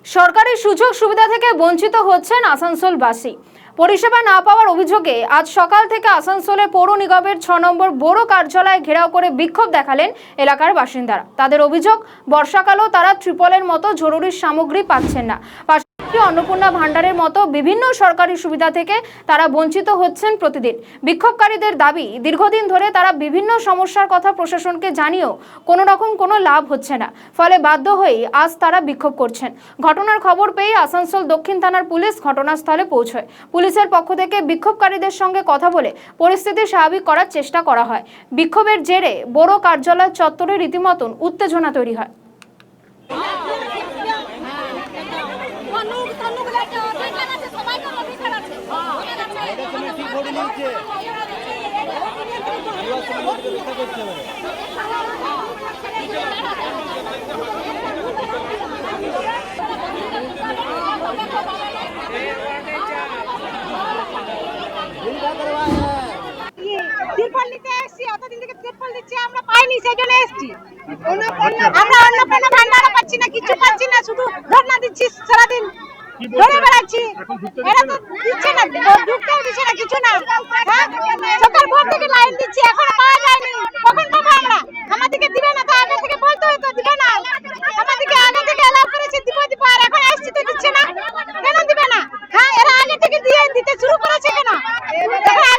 সরকারি সুযোগ সুবিধা থেকে বঞ্চিত হচ্ছেন আসানসোলবাসী। পরিষেবা না পাওয়ার অভিযোগে আজ সকাল থেকে আসানসোলে পৌর নিগমের ৬ নম্বর বড় কার্যালয় ঘেরাও করে বিক্ষোভ দেখালেন এলাকার বাসিন্দারা। তাদের অভিযোগ, বর্ষাকালেও তারা ত্রিপলের মতো জরুরি সামগ্রী পাচ্ছেন না। অন্নপূর্ণা ভান্ডারের মতো বিভিন্ন সরকারি সুবিধা থেকে তারা বঞ্চিত হচ্ছেন প্রতিদিন। বিক্ষোভকারীদের দাবি, দীর্ঘদিন ধরে তারা বিভিন্ন সমস্যার কথা প্রশাসনকে জানিয়েও কোনো রকম কোনো লাভ হচ্ছে না, ফলে বাধ্য হয়ে আজ তারা বিক্ষোভ করছেন। ঘটনার খবর পেয়ে আসানসোল দক্ষিণ থানার পুলিশ ঘটনাস্থলে পৌঁছয়। পুলিশের পক্ষ থেকে বিক্ষোভকারীদের সঙ্গে কথা বলে পরিস্থিতি স্বাভাবিক করার চেষ্টা করা হয়। বিক্ষোভের জেরে বড় কার্যালয় চত্বরে রীতিমতন উত্তেজনা তৈরি হয়। তিরপল নিতে এসেছি, অতদিন থেকে তিরপল দিচ্ছে আমরা পাইনি, সেই জন্য এসেছি। আমরা অন্নপূর্ণা ভান্ডারও পাচ্ছি না, কিছু পাচ্ছি না, শুধু ধর্ণা দিচ্ছি সারাদিন, ঘুরে বেড়াচ্ছি। এরা তো দিচ্ছে না, ঢুকতেও দিচ্ছে না, কিছু না। সকাল ভোর থেকে লাইন দিচ্ছি, এখনো পাওয়া যায়নি। কখন পাবো আমরা? আমাদেরকে দিবে না, তো আগে থেকে বলতে হতো, দিবে না। আমাদেরকে আগে থেকে অ্যালাউ করেছে দিব, আর এখন আসছি তো দিচ্ছে না। কেন দিবে না? হ্যাঁ, এরা আগে থেকে দিতে শুরু করেছে কেন? এখন